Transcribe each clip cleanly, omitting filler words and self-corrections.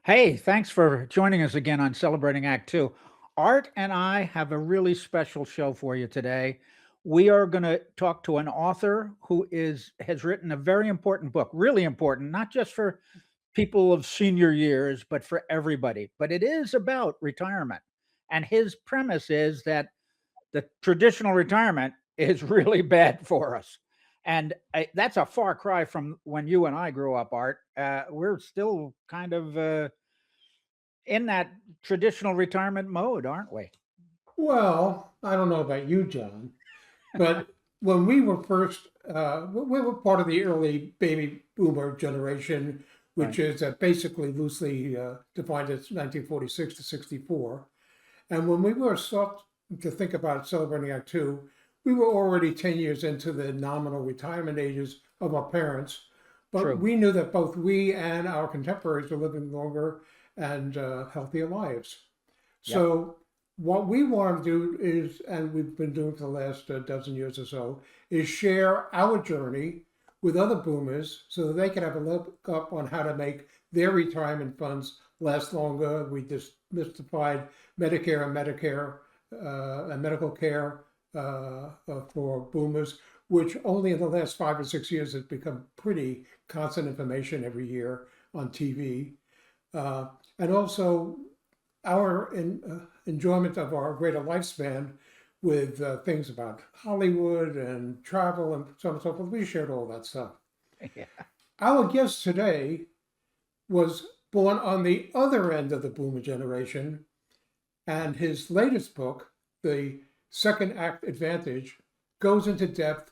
Hey, thanks for joining us again on Celebrating Act Two. Art and I have a really special show for you today. We are going to talk to an author who has written a very important book, really important, not just for people of senior years, but for everybody. But it is about retirement. And his premise is that the traditional retirement is really bad for us. And that's a far cry from when you and I grew up, Art. We're still kind of in that traditional retirement mode, aren't we? Well, I don't know about you, John, but when we were first, we were part of the early baby boomer generation, Right. which is basically loosely defined as 1946 to 64. And when we were sought to think about celebrating Act Two, we were already 10 years into the nominal retirement ages of our parents. But True. we knew that both we and our contemporaries were living longer and healthier lives. Yep. So what we want to do is, and we've been doing for the last dozen years or so, is share our journey with other boomers so that they can have a look up on how to make their retirement funds last longer. We just mystified Medicare and medical care for boomers, which only in the last 5 or 6 years has become pretty constant information every year on TV. Uh, and also our enjoyment of our greater lifespan with things about Hollywood and travel and so on and so forth. We shared all that stuff. Yeah. Our guest today was born on the other end of the boomer generation, and his latest book, The Second Act Advantage, goes into depth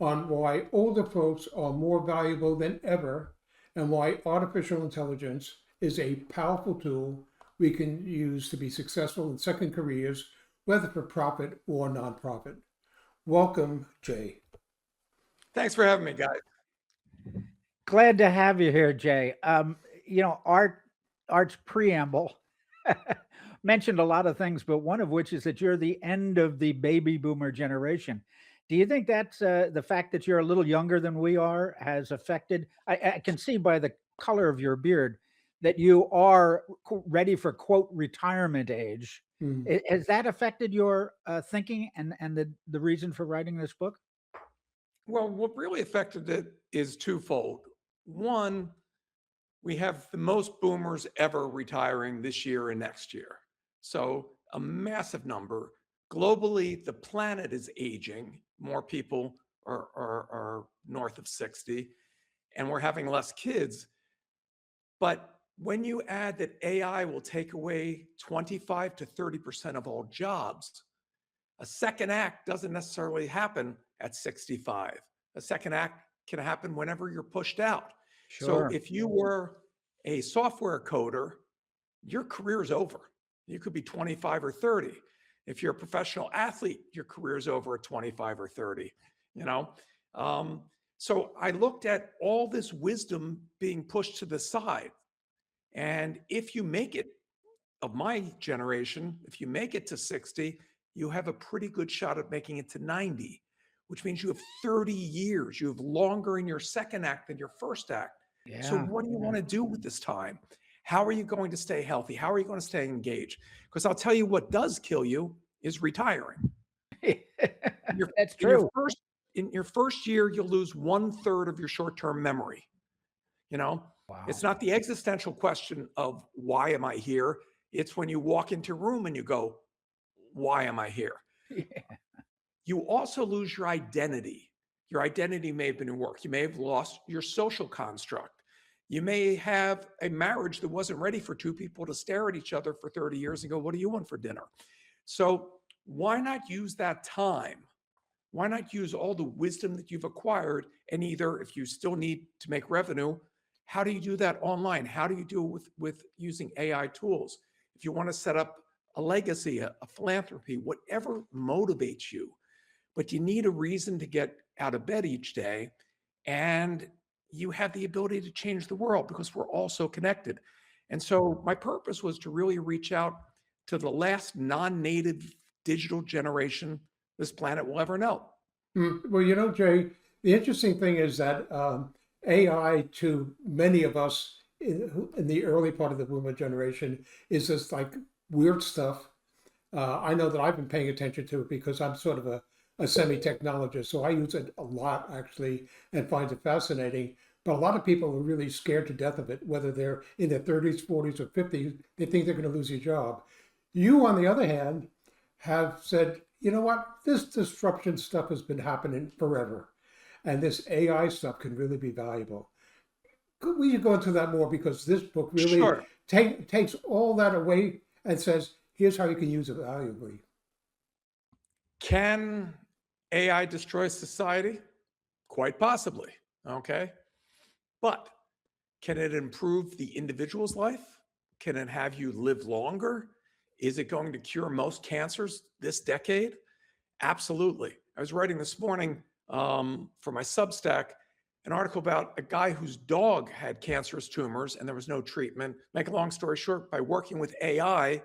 on why older folks are more valuable than ever and why artificial intelligence is a powerful tool we can use to be successful in second careers, whether for profit or nonprofit. Welcome, Jay. Thanks for having me, guys. Glad to have you here, Jay. Art's preamble mentioned a lot of things, but one of which is that you're the end of the baby boomer generation. Do you think that's the fact that you're a little younger than we are has affected? I can see by the color of your beard that you are ready for quote retirement age. Hmm. Has that affected your thinking and the reason for writing this book? Well, what really affected it is twofold. One, we have the most boomers ever retiring this year and next year. So, a massive number. Globally, the planet is aging. More people are north of 60, and we're having less kids. But when you add that AI will take away 25 to 30% of all jobs, a second act doesn't necessarily happen at 65. A second act can happen whenever you're pushed out. So Sure. if you were a software coder, your career is over. You could be 25 or 30. If you're a professional athlete, your career is over at 25 or 30, you know? Um, so I looked at all this wisdom being pushed to the side. And if you make it of my generation, if you make it to 60, you have a pretty good shot at making it to 90, which means you have 30 years. You have longer in your second act than your first act. So, Yeah. what do you want to do with this time? How are you going to stay healthy? How are you going to stay engaged? Because I'll tell you what does kill you is retiring. Yeah. In your, That's in your true. first in your first year, you'll lose 1/3 of your short-term memory. You know, it's Wow. not the existential question of why am I here? It's when you walk into a room and you go, why am I here? Yeah. You also lose your identity. Your identity may have been in work. You may have lost your social construct. You may have a marriage that wasn't ready for two people to stare at each other for 30 years and go, what do you want for dinner? So, why not use that time? Why not use all the wisdom that you've acquired? And either, if you still need to make revenue, how do you do that online? How do you do it with using AI tools? If you want to set up a legacy, a philanthropy, whatever motivates you, but you need a reason to get out of bed each day. And you have the ability to change the world because we're all so connected. And so my purpose was to really reach out to the last non-native digital generation this planet will ever know. Well, you know, Jay, the interesting thing is that AI to many of us in the early part of the boomer generation is this like weird stuff. I know that I've been paying attention to it because I'm sort of a semi-technologist, so I use it a lot actually and find it fascinating. But a lot of people are really scared to death of it, whether they're in their 30s, 40s, or 50s. They think they're going to lose your job. You, on the other hand, have said, you know what, this disruption stuff has been happening forever, and this AI stuff can really be valuable. Could we go into that more because this book really Sure. takes all that away and says, here's how you can use it valuably. Can AI destroy society? Quite possibly. Okay. But can it improve the individual's life? Can it have you live longer? Is it going to cure most cancers this decade? Absolutely. I was writing this morning for my Substack an article about a guy whose dog had cancerous tumors and there was no treatment. Make a long story short, by working with AI,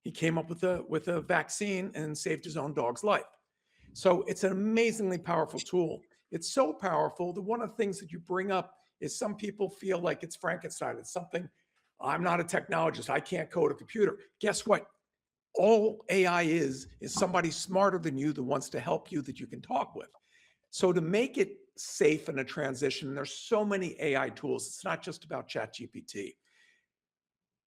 he came up with a vaccine and saved his own dog's life. So it's an amazingly powerful tool. It's so powerful that one of the things that you bring up is some people feel like it's Frankenstein. It's something, I'm not a technologist. I can't code a computer. Guess what? All AI is somebody smarter than you that wants to help you that you can talk with. So to make it safe in a transition, there's so many AI tools. It's not just about ChatGPT.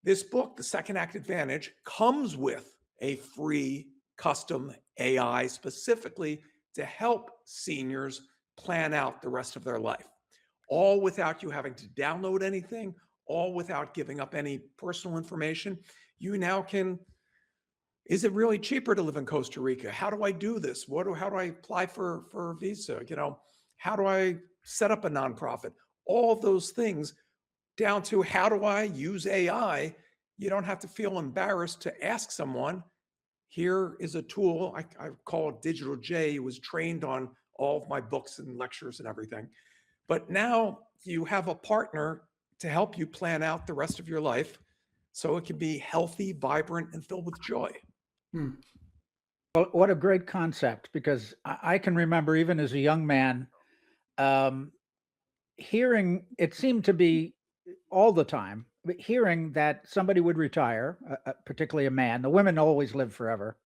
This book, The Second Act Advantage, comes with a free custom AI specifically to help seniors plan out the rest of their life, all without you having to download anything, all without giving up any personal information. You now can, is it really cheaper to live in Costa Rica? How do I do this? How do I apply for a visa? How do I set up a nonprofit? All of those things down to how do I use AI? You don't have to feel embarrassed to ask someone. Here is a tool, I call it AuthorJay. It was trained on all of my books and lectures and everything. But now you have a partner to help you plan out the rest of your life so it can be healthy, vibrant, and filled with joy. Hmm. Well, what a great concept, because I can remember even as a young man, um, hearing it seemed to be all the time, but hearing that somebody would retire, particularly a man. The women always live forever,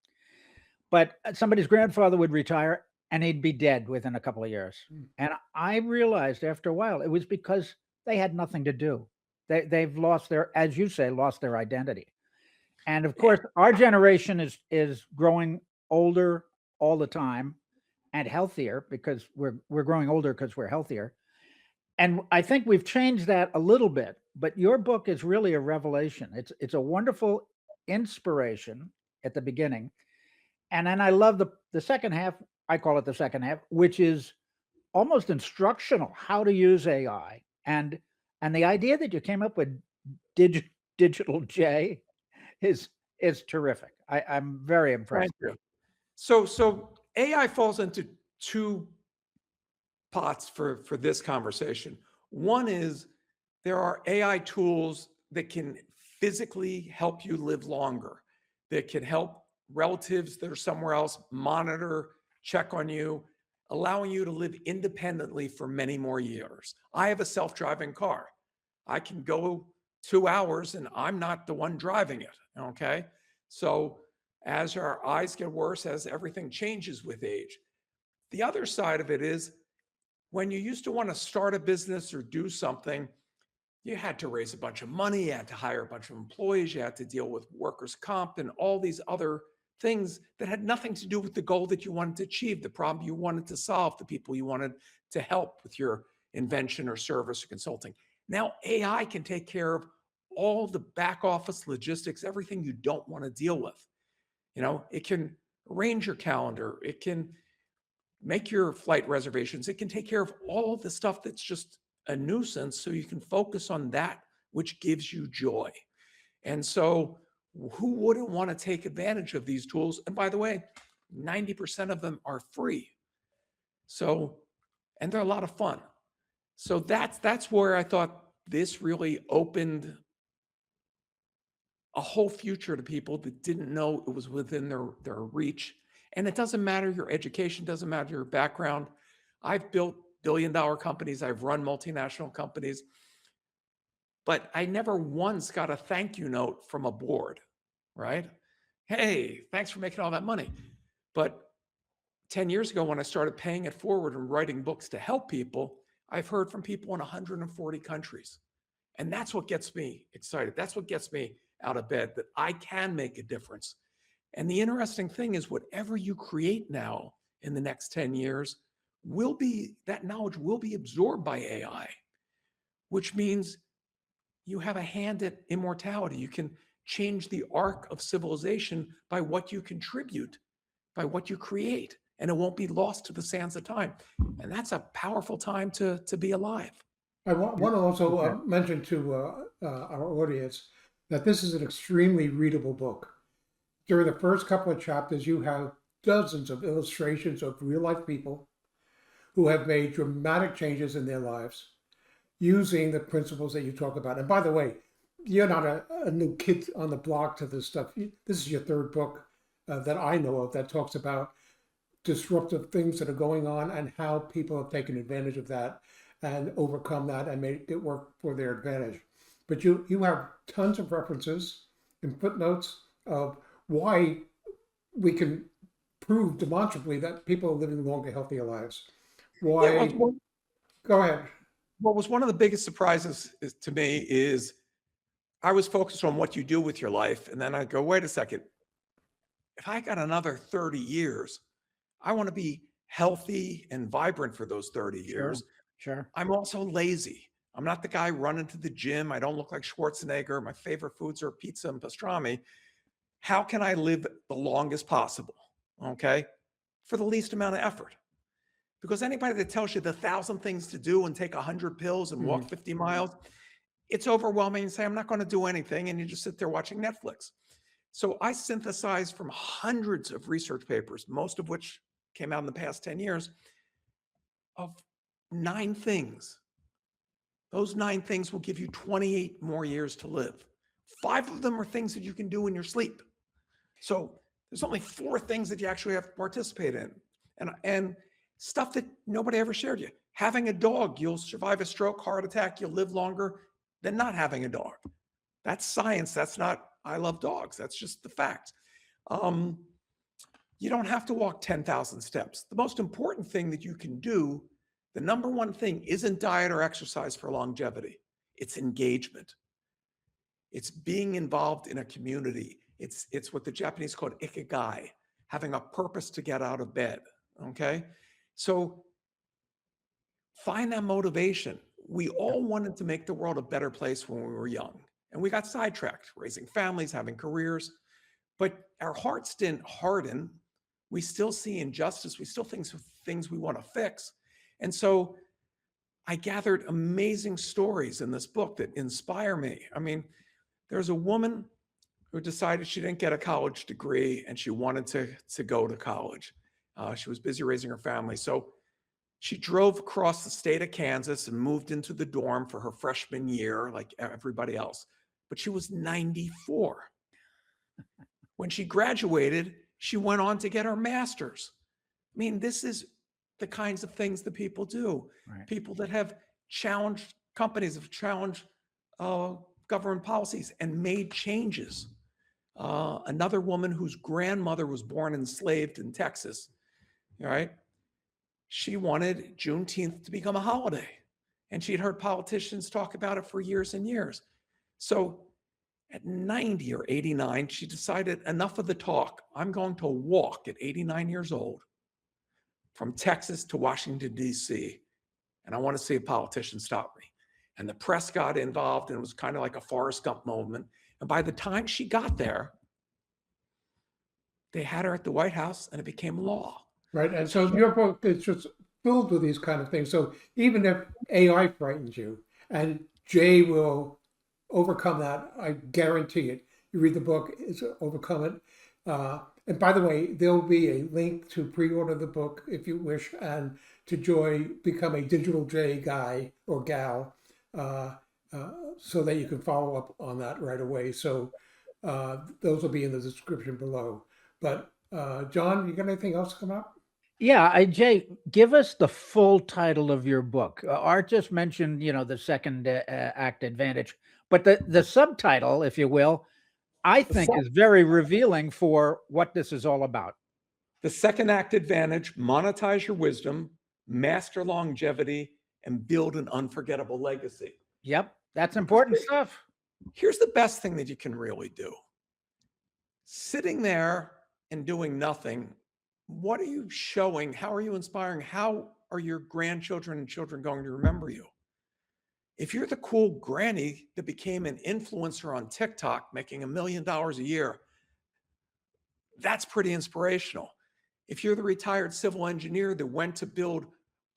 but somebody's grandfather would retire and he'd be dead within a couple of years. Hmm. And I realized after a while it was because they had nothing to do. They've lost their, as you say, lost their identity. And of course, our generation is growing older all the time and healthier because we're growing older because we're healthier. And I think we've changed that a little bit, but your book is really a revelation. It's a wonderful inspiration at the beginning. And then I love the second half, I call it the second half, which is almost instructional how to use AI. And the idea that you came up with dig, digital J is is terrific. I'm very impressed. Thank you. So AI falls into two pots for this conversation. One is there are AI tools that can physically help you live longer, that can help relatives that are somewhere else monitor, check on you, allowing you to live independently for many more years. I have a self-driving car. I can go 2 hours and I'm not the one driving it. Okay. So as our eyes get worse, as everything changes with age, the other side of it is when you used to want to start a business or do something, you had to raise a bunch of money, you had to hire a bunch of employees, you had to deal with workers' comp and all these other things that had nothing to do with the goal that you wanted to achieve, the problem you wanted to solve, the people you wanted to help with your invention or service or consulting. Now, AI can take care of all the back office logistics, everything you don't want to deal with. It can arrange your calendar, it can make your flight reservations. It can take care of all the stuff that's just a nuisance so you can focus on that which gives you joy. And so who wouldn't want to take advantage of these tools? And by the way, 90% of them are free. So, and they're a lot of fun. So that's where I thought this really opened a whole future to people that didn't know it was within their reach. And it doesn't matter your education, doesn't matter your background. I've built billion-dollar companies. I've run multinational companies. but I never once got a thank you note from a board, right? Hey, thanks for making all that money. But 10 years ago, when I started paying it forward and writing books to help people, I've heard from people in 140 countries. And that's what gets me excited. That's what gets me out of bed, that I can make a difference. And the interesting thing is, whatever you create now in the next 10 years that knowledge will be absorbed by AI, which means you have a hand at immortality. You can change the arc of civilization by what you contribute, by what you create, and it won't be lost to the sands of time. And that's a powerful time to be alive. I want to also Okay. mention to our audience that this is an extremely readable book. During the first couple of chapters, you have dozens of illustrations of real life people who have made dramatic changes in their lives using the principles that you talk about. And by the way, you're not a new kid on the block to this stuff. This is your third book that I know of that talks about disruptive things that are going on and how people have taken advantage of that and overcome that and made it work for their advantage. But you have tons of references and footnotes of why we can prove demonstrably that people are living longer, healthier lives. Yeah, Why? Go ahead. what was one of the biggest surprises to me is I was focused on what you do with your life. And then I go, wait a second, if I got another 30 years, I want to be healthy and vibrant for those 30 Sure. years. Sure. I'm also lazy. I'm not the guy running to the gym. I don't look like Schwarzenegger. My favorite foods are pizza and pastrami. How can I live the longest possible? Okay. For the least amount of effort. Because anybody that tells you the 1,000 things to do and take 100 pills and walk 50 miles, it's overwhelming and say, I'm not going to do anything. And you just sit there watching Netflix. So I synthesized from hundreds of research papers, most of which came out in the past 10 years, of 9 things. Those 9 things will give you 28 more years to live. 5 of them are things that you can do in your sleep. So there's only 4 things that you actually have to participate in. And stuff that nobody ever shared you. Having a dog, you'll survive a stroke, heart attack, you'll live longer than not having a dog. That's science. That's not, I love dogs. That's just the fact. You don't have to walk 10,000 steps. The most important thing that you can do, the number one thing, isn't diet or exercise for longevity. It's engagement. It's being involved in a community. It's what the Japanese call ikigai, having a purpose to get out of bed. Okay. So find that motivation. We all wanted to make the world a better place when we were young, and we got sidetracked, raising families, having careers, but our hearts didn't harden. We still see injustice. We still think of things we want to fix. And so I gathered amazing stories in this book that inspire me. I mean, there's a woman who decided she didn't get a college degree and she wanted to go to college. She was busy raising her family. So she drove across the state of Kansas and moved into the dorm for her freshman year, like everybody else. But she was 94. When she graduated, she went on to get her master's. I mean, this is the kinds of things that people do. Right. People that have challenged companies, have challenged government policies and made changes. Another woman whose grandmother was born enslaved in Texas, all right? She wanted Juneteenth to become a holiday. And she'd heard politicians talk about it for years and years. So at 90 or 89, she decided enough of the talk. I'm going to walk at 89 years old from Texas to Washington, D.C. And I want to see a politician stop me. And the press got involved, and it was kind of like a Forrest Gump moment. And by the time she got there, they had her at the White House and it became law. Right. And so your book is just filled with these kind of things. So even if AI frightens you, and Jay will overcome that, I guarantee it. You read the book, it's overcome it. And by the way, there'll be a link to pre-order the book if you wish, and to become a digital Jay guy or gal, so that you can follow up on that right away. So those will be in the description below. But John, you got anything else come up? Yeah, Jay, give us the full title of your book. Art just mentioned, the second act advantage. But the subtitle, if you will, I The, think se- is very revealing for what this is all about. the second act advantage: monetize your wisdom, master longevity, and build an unforgettable legacy. Yep, that's important stuff. Here's the best thing that you can really do: sitting there and doing nothing. What are you showing? How are you inspiring? How are your grandchildren and children going to remember you? If you're the cool granny that became an influencer on TikTok making $1 million a year, that's pretty inspirational. If you're the retired civil engineer that went to build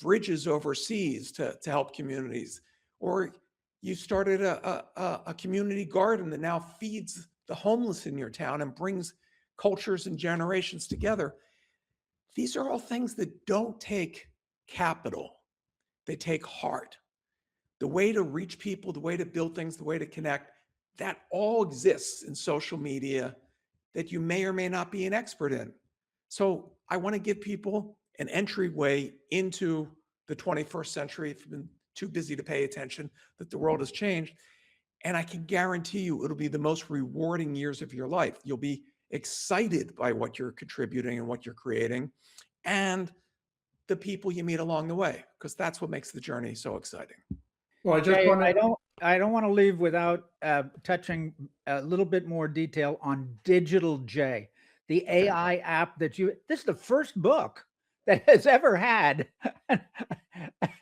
bridges overseas to help communities, or you started a community garden that now feeds the homeless in your town and brings cultures and generations together, these are all things that don't take capital, they take heart. The way to reach people, the way to build things, the way to connect, that all exists in social media that you may or may not be an expert in. So I want to give people an entryway into the 21st century if you've been too busy to pay attention that the world has changed. And I can guarantee you it'll be the most rewarding years of your life. You'll be excited by what you're contributing and what you're creating and the people you meet along the way, because that's what makes the journey so exciting. Well, I just Jay, want to, I don't want to leave without touching a little bit more detail on AuthorJay, the Okay. AI app that this is the first book that has ever had an,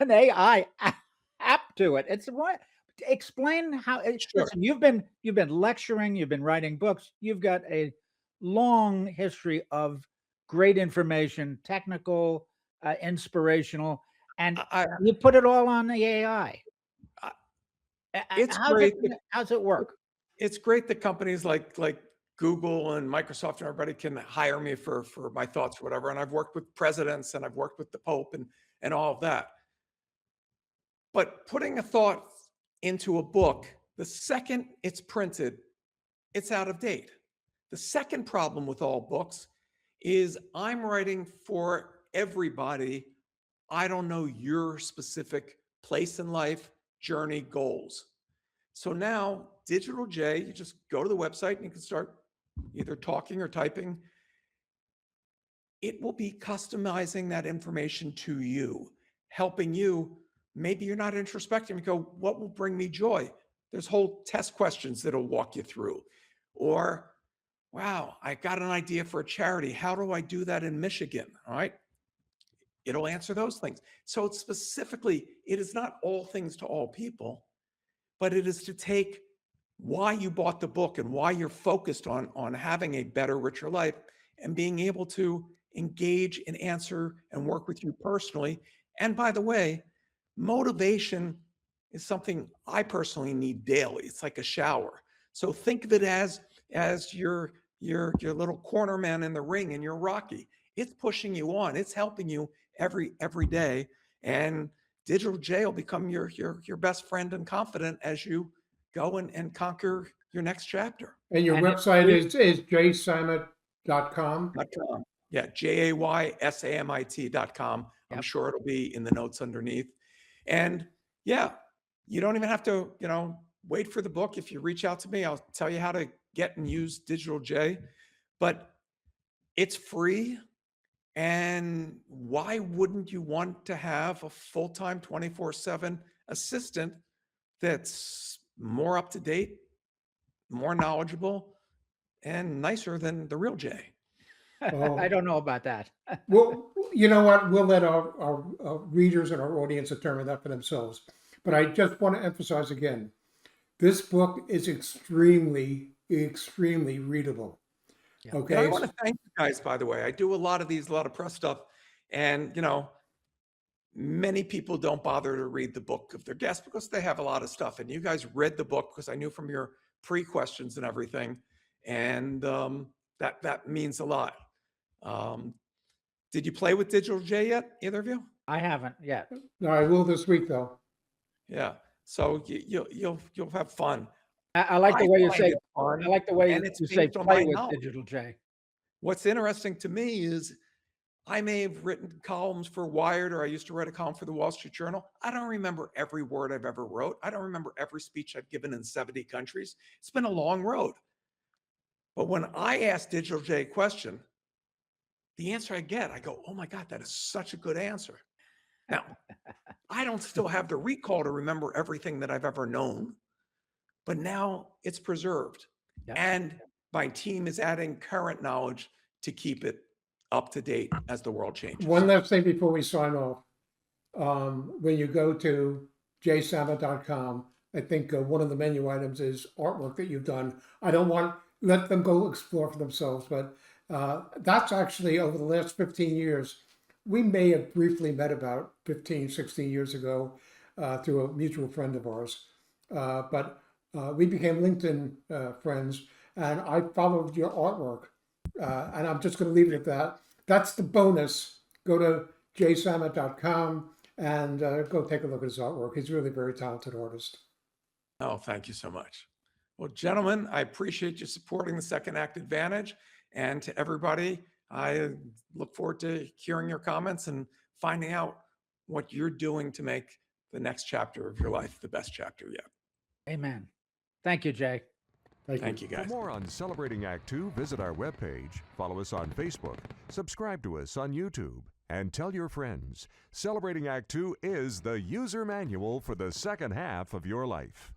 AI app to it. It's what explain how Sure. listen, you've been lecturing, you've been writing books, you've got a long history of great information, technical, inspirational, and I, you put it all on the AI. I, it's great. How's it work? It's great that companies like Google and Microsoft and everybody can hire me for my thoughts or whatever. And I've worked with presidents and I've worked with the Pope and all of that. But putting a thought into a book, the second it's printed, it's out of date. The second problem with all books is I'm writing for everybody. I don't know your specific place in life, journey, goals. So now, AuthorJay, you just go to the website and you can start either talking or typing. It will be customizing that information to you, helping you. Maybe you're not introspective. You go, what will bring me joy? There's whole test questions that'll walk you through. Or, wow, I got an idea for a charity. How do I do that in Michigan? All right. It'll answer those things. So it's specifically, it is not all things to all people, but it is to take why you bought the book and why you're focused on having a better, richer life and being able to engage and answer and work with you personally. And by the way, motivation is something I personally need daily. It's like a shower. So think of it as your little corner man in the ring and you're Rocky. It's pushing you on. It's helping you every day. And AuthorJay will become your best friend and confidant as you go and conquer your next chapter. and your And website is jsamit.com. .com. Yeah, JAYSAMIT.com. I'm Yep. sure it'll be in the notes underneath. And yeah, you don't even have to, wait for the book. If you reach out to me, I'll tell you how to get and use AuthorJay. But it's free. And why wouldn't you want to have a full-time 24/7 assistant that's more up to date, more knowledgeable, and nicer than the real Jay? I don't know about that. Well, you know what? We'll let our readers and our audience determine that for themselves. But I just want to emphasize again, this book is extremely, extremely readable. Yeah. And I Okay. want to thank you guys, by the way. I do a lot of press stuff. And, many people don't bother to read the book of their guests because they have a lot of stuff. And you guys read the book because I knew from your pre-questions and everything. And that means a lot. Did you play with AuthorJay yet, either of you? I haven't yet. No, I will this week though. Yeah. So you'll have fun. I like the way you find say. it fun, I like the way and it's you say based on play my with knowledge. AuthorJay. What's interesting to me is I may have written columns for Wired, or I used to write a column for the Wall Street Journal. I don't remember every word I've ever wrote. I don't remember every speech I've given in 70 countries. It's been a long road. But when I ask Digital J a question, the answer I get, I go, oh my God, that is such a good answer. Now, I don't still have the recall to remember everything that I've ever known, but now it's preserved. Yeah. And my team is adding current knowledge to keep it up to date as the world changes. One last thing before we sign off. When you go to jsamit.com, I think one of the menu items is artwork that you've done. I don't want, let them go explore for themselves, but that's actually over the last 15 years. We may have briefly met about 15, 16 years ago through a mutual friend of ours. But we became LinkedIn friends, and I followed your artwork. And I'm just going to leave it at that. That's the bonus. Go to jsamit.com and go take a look at his artwork. He's really a very talented artist. Oh, thank you so much. Well, gentlemen, I appreciate you supporting the Second Act Advantage. And to everybody, I look forward to hearing your comments and finding out what you're doing to make the next chapter of your life the best chapter yet. Amen. Thank you, Jay. Thank you, guys. For more on Celebrating Act Two, visit our webpage, follow us on Facebook, subscribe to us on YouTube, and tell your friends. Celebrating Act Two is the user manual for the second half of your life.